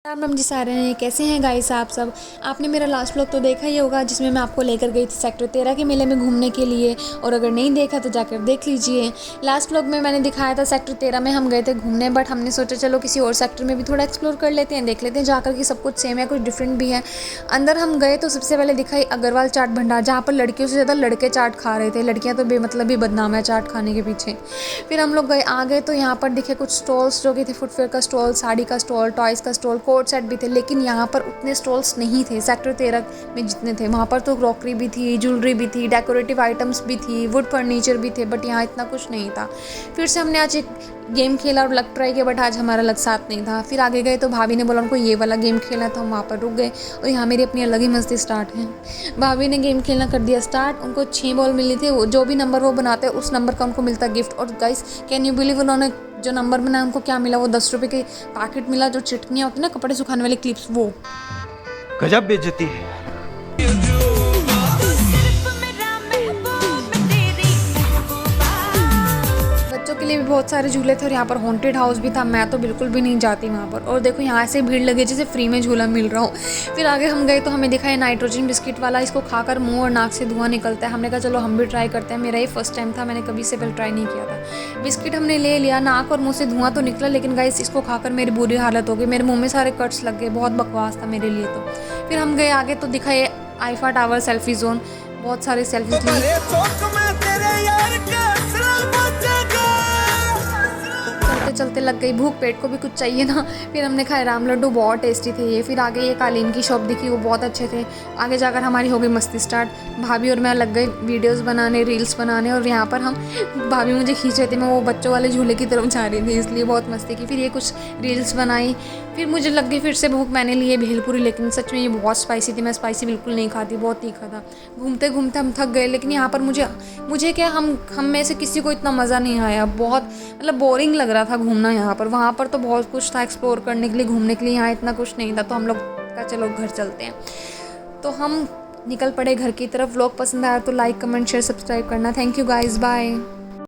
राम राम जी सारे हैं। कैसे हैं गाइस आप सब। आपने मेरा लास्ट व्लॉग तो देखा ही होगा जिसमें मैं आपको लेकर गई थी सेक्टर 13 के मेले में घूमने के लिए, और अगर नहीं देखा तो जाकर देख लीजिए। लास्ट व्लॉग में मैंने दिखाया था सेक्टर 13 में हम गए थे घूमने, बट हमने सोचा चलो किसी और सेक्टर में भी थोड़ा एक्सप्लोर कर लेते हैं, देख लेते हैं जाकर कि सब कुछ सेम है कुछ डिफरेंट भी है। अंदर हम गए तो सबसे पहले दिखाई अग्रवाल चाट भंडार, जहाँ पर लड़कियों से ज़्यादा लड़के चाट खा रहे थे, लड़कियाँ तो बेमतलब ही बदनाम है चाट खाने के पीछे। फिर हम लोग आ गए तो यहाँ पर दिखे कुछ स्टॉल्स जो कि थे, फुटवेयर का स्टॉल, साड़ी का स्टॉल, टॉयज़ का स्टॉल, कोट सेट भी थे, लेकिन यहाँ पर उतने स्टॉल्स नहीं थे सेक्टर 13 में जितने थे। वहाँ पर तो क्रॉकरी भी थी, ज्वेलरी भी थी, डेकोरेटिव आइटम्स भी थी, वुड फर्नीचर भी थे, बट यहाँ इतना कुछ नहीं था। फिर से हमने आज एक गेम खेला और लक ट्राई किया, बट आज हमारा लक साथ नहीं था। फिर आगे गए तो भाभी ने बोला उनको ये वाला गेम खेलना, तो हम वहाँ पर रुक गए और यहाँ मेरी अपनी अलग ही मस्ती स्टार्ट है। भाभी ने गेम खेलना कर दिया स्टार्ट, उनको 6 बॉल मिली थी, वो जो भी नंबर वो बनाते उस नंबर का उनको मिलता गिफ्ट। और गाइस कैन यू बिलीव, उन्होंने जो नंबर बनाया उनको क्या मिला, वो 10 रुपये के पैकेट मिला, जो चिटकियाँ होती है ना कपड़े सुखाने वाली क्लिप्स, वो। गजब बेइज्जती है। बच्चों के लिए भी बहुत सारे झूले थे और यहाँ पर हॉन्टेड हाउस भी था, मैं तो बिल्कुल भी नहीं जाती वहाँ पर। और देखो यहाँ से भीड़ लगी जैसे फ्री में झूला मिल रहा हो। फिर आगे हम गए तो हमें दिखा है नाइट्रोजन बिस्किट वाला, इसको खाकर मुंह और नाक से धुआं निकलता है। हमने कहा चलो हम भी ट्राई करते हैं, मेरा ये फर्स्ट टाइम था, मैंने कभी से पहले ट्राई नहीं किया था। बिस्किट हमने ले लिया, नाक और मुँह से धुआं तो निकला, लेकिन गाइस इसको खाकर मेरी बुरी हालत हो गई, मेरे मुँह में सारे कट्स लग गए, बहुत बकवास था मेरे लिए तो। फिर हम गए आगे तो दिखा ये आईफा टावर सेल्फी जोन, बहुत सारे सेल्फीज ली। चलते चलते लग गई भूख, पेट को भी कुछ चाहिए ना। फिर हमने खाए राम लड्डू, बहुत टेस्टी थे ये। फिर आगे ये कालीन की शॉप दिखी, वो बहुत अच्छे थे। आगे जाकर हमारी हो गई मस्ती स्टार्ट, भाभी और मैं लग गए वीडियोस बनाने, रील्स बनाने, और यहाँ पर हम भाभी मुझे खींच रहे थे, मैं वो बच्चों वाले झूले की तरफ जा रही थी, इसलिए बहुत मस्ती की। फिर ये कुछ रील्स बनाई, फिर मुझे लग गई फिर से भूख, मैंने लिए भेलपुरी, लेकिन सच में ये बहुत स्पाइसी थी, मैं स्पाइसी बिल्कुल नहीं खाती, बहुत तीखा था। घूमते घूमते हम थक गए, लेकिन यहाँ पर मुझे क्या हम में से किसी को इतना मज़ा नहीं आया, बहुत मतलब बोरिंग लग रहा था घूमना यहाँ पर। वहाँ पर तो बहुत कुछ था एक्सप्लोर करने के लिए, घूमने के लिए, यहाँ इतना कुछ नहीं था। तो हम लोग का चलो घर चलते हैं, तो हम निकल पड़े घर की तरफ। व्लॉग पसंद आया तो लाइक कमेंट शेयर सब्सक्राइब करना। Thank you guys, bye.